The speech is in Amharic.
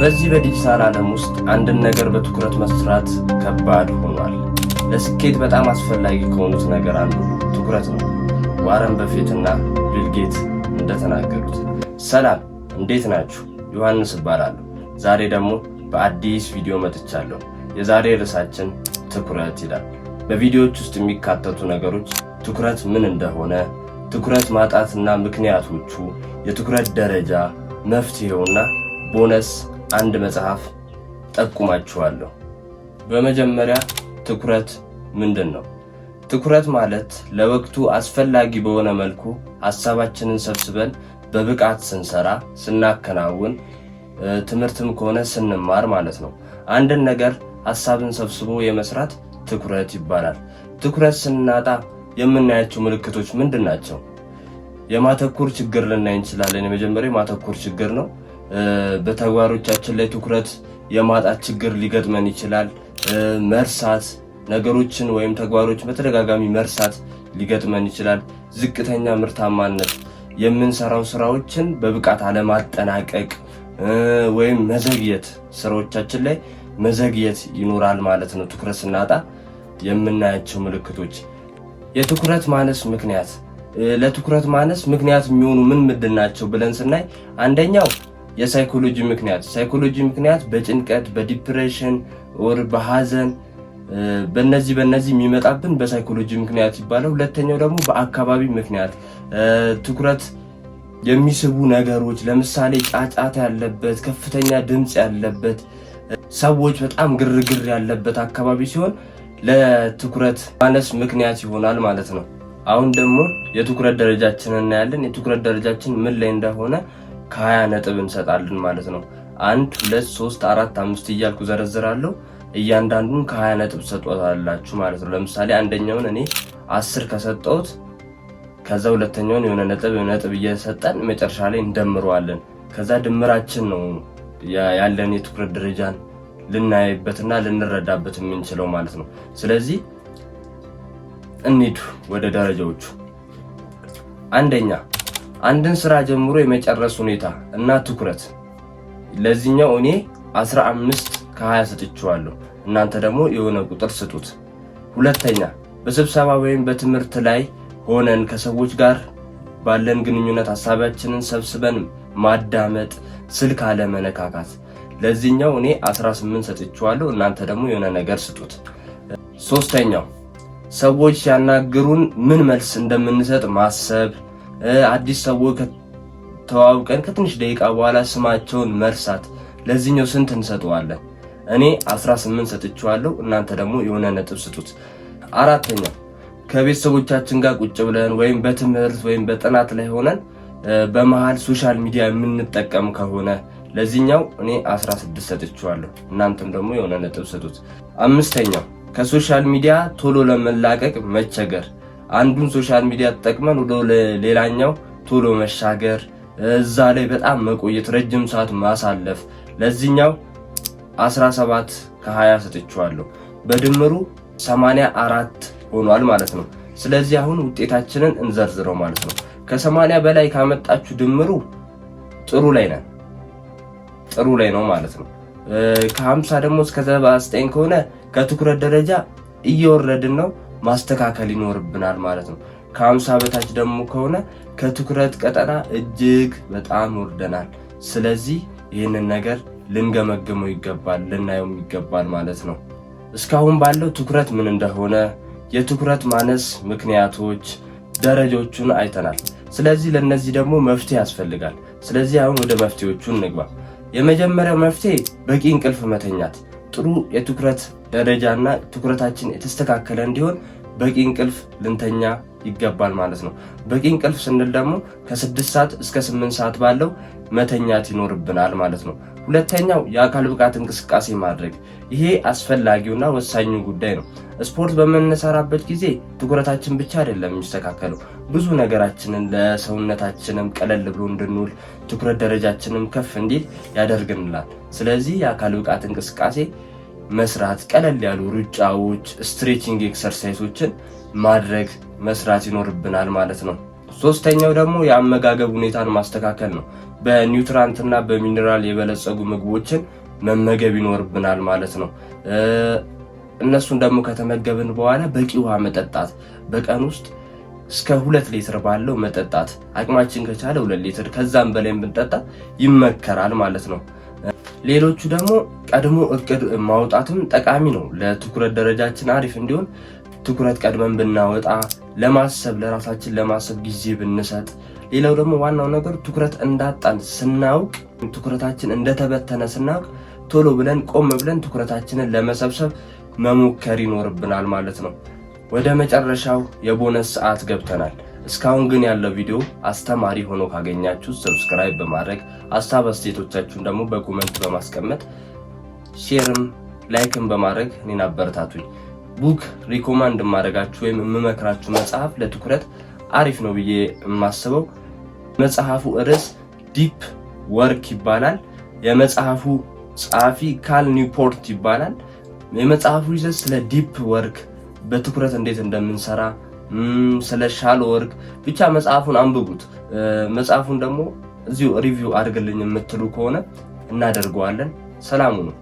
በዚህ በዲጂታል ዓለም ውስጥ አንድን ነገር በትኩረት መስራት ከባድ ሆኗል። ለስኬት በጣም አስፈላጊ ከሆኑት ነገር አንዱ ትኩረት ነው። ዋረን በፌት እና ቢል ጌት እንደተናገሩት። ሰላም፣ እንዴት ናችሁ? ዮሐንስ እባላለሁ። ዛሬ ደግሞ በአዲስ ቪዲዮ መጥቻለሁ። የዛሬ ርዕሳችን ትኩረት ይላል። በቪዲዮዎች ውስጥ የሚካተቱ ነገሮች ትኩረት ምን እንደሆነ፣ ትኩረት ማጣትና ምክንያቶቹ፣ የትኩረት ደረጃ፣ መፍትሄውና ቦነስ አንድ መጽሐፍ ጠቁማችኋለሁ። በመጀመሪያ ትኩረት ምንድን ነው? ትኩረት ማለት ለወቅቱ አስፈላጊ በሆነ መልኩ ሐሳባችንን ሰብስበን በብቃት ስንሰራ፣ ስናከናውን፣ ትምህርትም ከሆነ ስንማር ማለት ነው። አንድን ነገር ሐሳብን ሰብስቦ የመስራት ትኩረት ይባላል። ትኩረት ስናጣ የምናያቸው ምልክቶች ምንድን ናቸው? የማተኮር ችግር ልናይ እንችላለን። የመጀመሪያው የማተኮር ችግር ነው። በተግባሮቻችን ላይ ትኩረት የማጣት ችግር ሊገጥመን ይችላል። መርሳት፣ ነገሮችን ወይም ተግባሮችን በተደጋጋሚ መርሳት ሊገጥመን ይችላል። ዝቅተኛ ምርታማነት፣ የምንሰራው ስራዎችን በብቃት አለማጠናቀቅ ወይም መዘግየት፣ ስራዎቻችን ላይ መዘግየት ይኖራል ማለት ነው። ትኩረት ስናጣ የምናያቸው ምልክቶች። የትኩረት ማነስ ምክንያት፣ ለትኩረት ማነስ ምክንያት የሚሆኑ ምን ምንድን ናቸው ብለን ስናይ አንደኛው የሳይኮሎጂ ምክንያት። ሳይኮሎጂ ምክንያት በጭንቀት፣ በዲፕሬሽን ወር በሐዘን በነዚህ የሚመጣብን በሳይኮሎጂ ምክንያት ይባላል። ሁለተኛው ደግሞ በአካባቢ ምክንያት፣ ትኩረት የሚስቡ ነገሮች፣ ለምሳሌ ጫጫታ ያለበት፣ ከፍተኛ ድምጽ ያለበት፣ ሰዎች በጣም ግርግር ያለበት አካባቢ ሲሆን ለትኩረት ማነስ ምክንያት ይሆናል ማለት ነው። አሁን ደግሞ የትኩረት ደረጃችንን እናያለን። የትኩረት ደረጃችን ምን ላይ እንደሆነ ከ20 ነጥብ እንሰጣለን ማለት ነው። 1 2 3 4 5 እያልኩ ዘረዝራለሁ። እያንዳንዱን ከ20 ነጥብ ሰጥቷላችሁ ማለት ነው። ለምሳሌ አንደኛውን እኔ 10 ከሰጠሁት ከዛ ሁለተኛውን የሆነ ነጥብ እየሰጠን መጨረሻ ላይ እንደምረዋለን። ከዛ ድምራችን ነው ያለን የትኩረት ደረጃን ልናይበትና ልንረዳበት የምንችለው ማለት ነው። ስለዚህ እንሂድ ወደ ደረጃዎቹ። አንደኛ፣ አንድን ስራ ጀምሮ የመጨረስ ሁኔታ እና ትኩረት። ለዚህኛው እኔ 15 ከ20 ሰጥቼዋለሁ። እናንተ ደግሞ የሆነ ቁጥር ስጡት። ሁለተኛ፣ በስብሰባ ወይም በትምህርት ላይ ሆነን ከሰዎች ጋር ባለን ግንኙነት ሐሳባችንን ሰብስበን ማዳመጥ፣ ስልክ አለመነካካት። ለዚህኛው እኔ 18 ሰጥቼዋለሁ። እናንተ ደግሞ የሆነ ነገር ስጡት። ሶስተኛው፣ ሰዎች ሲያናግሩን ምን መልስ እንደምንሰጥ ማሰብ። አዲስ ሰዎች ከተዋውቀን ከትንሽ ደቂቃ በኋላ ስማቸውን መርሳት። ለዚህኛው ስንት እንሰጠዋለን? እኔ 18 ሰጥቼዋለሁ። እናንተ ደግሞ የሆነ ነጥብ ስጡት። አራተኛው፣ ከቤተሰቦቻችን ጋር ቁጭ ብለን ወይም በትምህርት ወይም በጥናት ላይ ሆነን በመሃል ሶሻል ሚዲያ የምንጠቀም ከሆነ ለዚህኛው እኔ 16 ሰጥቼዋለሁ። እናንተም ደግሞ የሆነ ነጥብ ስጡት። አምስተኛው፣ ከሶሻል ሚዲያ ቶሎ ለመላቀቅ መቸገር። አንዱን ሶሻል ሚዲያ ተጠቅመን ወደ ሌላኛው ቶሎ መሻገር፣ እዛ ላይ በጣም መቆየት፣ ረጅም ሰዓት ማሳለፍ። ለዚህኛው 17 ከ20 ሰጥቼዋለሁ። በድምሩ 84 ሆኗል ማለት ነው። ስለዚህ አሁን ውጤታችንን እንዘርዝረው ማለት ነው። ከ80 በላይ ካመጣችሁ ድምሩ ጥሩ ላይ ነው ማለት ነው። ከ50 ደግሞ እስከ 79 ከሆነ ከትኩረት ደረጃ እየወረድን ነው፣ ማስተካከል ይኖርብናል ማለት ነው። ከ50 በታች ደግሞ ከሆነ ከትኩረት ቀጠና እጅግ በጣም ወርደናል። ስለዚህ ይህንን ነገር ልንገመግመው ይገባል፣ ልናየውም ይገባል ማለት ነው። እስካሁን ባለው ትኩረት ምን እንደሆነ፣ የትኩረት ማነስ ምክንያቶች፣ ደረጃዎቹን አይተናል። ስለዚህ ለነዚህ ደግሞ መፍትሄ ያስፈልጋል። ስለዚህ አሁን ወደ መፍትሄዎቹ እንግባ። የመጀመሪያው መፍትሄ በቂ እንቅልፍ መተኛት። ጥሩ የትኩረት ደረጃና ትኩረታችን የተስተካከለ እንዲሆን በቂ እንቅልፍ ልንተኛ ይገባል ማለት ነው። በቂ እንቅልፍ ስንል ደግሞ ከ6 ሰዓት እስከ 8 ሰዓት ባለው መተኛት ይኖርብናል ማለት ነው። ሁለተኛው የአካል ብቃት እንቅስቃሴ ማድረግ። ይሄ አስፈላጊውና ወሳኙ ጉዳይ ነው። ስፖርት በምንሰራበት ጊዜ ትኩረታችን ብቻ አይደለም የሚስተካከለው፣ ብዙ ነገራችንን ለሰውነታችንም ቀለል ብሎ እንድንውል ትኩረት ደረጃችንም ከፍ እንዲል ያደርግልናል። ስለዚህ የአካል ብቃት እንቅስቃሴ መስራት፣ ቀለል ያሉ ሩጫዎች፣ ስትሬቺንግ ኤክሰርሳይሶችን ማድረግ መስራት ይኖርብናል ማለት ነው። ሶስተኛው ደግሞ የአመጋገብ ሁኔታን ማስተካከል ነው። በኒውትራንትና በሚነራል የበለጸጉ ምግቦችን መመገብ ይኖርብናል ማለት ነው። እነሱን ደግሞ ከተመገብን በኋላ በቂ ውሃ መጠጣት፣ በቀን ውስጥ እስከ 2 ሊትር ባለው መጠጣት፣ አቅማችን ከቻለ 2 ሊትር ከዛም በላይ ብንጠጣ ይመከራል ማለት ነው። ሌሎቹ ደግሞ ቀድሞ እቅድ ማውጣትም ጠቃሚ ነው። ለትኩረት ደረጃችን አሪፍ እንዲሆን ትኩረት ቀድመን ብናወጣ፣ ለማሰብ ለራሳችን ለማሰብ ጊዜ ብንሰጥ። ሌላው ደግሞ ዋናው ነገር ትኩረት እንዳጣን ስናውቅ፣ ትኩረታችን እንደተበተነ ስናውቅ ቶሎ ብለን ቆም ብለን ትኩረታችንን ለመሰብሰብ መሞከር ይኖርብናል ማለት ነው። ወደ መጨረሻው የቦነስ ሰዓት ገብተናል። እስካሁን ግን ያለው ቪዲዮ አስተማሪ ሆኖ ካገኛችሁ ሰብስክራይብ በማድረግ ሀሳብ አስተያየቶቻችሁን ደግሞ በኮሜንት በማስቀመጥ ሼርም ላይክም በማድረግ እኔን አበረታቱኝ። ቡክ ሪኮማንድ ማድረጋችሁ ወይም የምመክራችሁ መጽሐፍ ለትኩረት አሪፍ ነው ብዬ የማስበው መጽሐፉ ርዕስ ዲፕ ወርክ ይባላል። የመጽሐፉ ጸሐፊ ካል ኒውፖርት ይባላል። የመጽሐፉ ይዘት ስለ ዲፕ ወርክ በትኩረት እንዴት እንደምንሰራ ስለ ሻሎ ወርክ ብቻ መጽሐፉን አንብቡት። መጽሐፉን ደግሞ እዚሁ ሪቪው አድርግልኝ የምትሉ ከሆነ እናደርገዋለን። ሰላሙ ነው።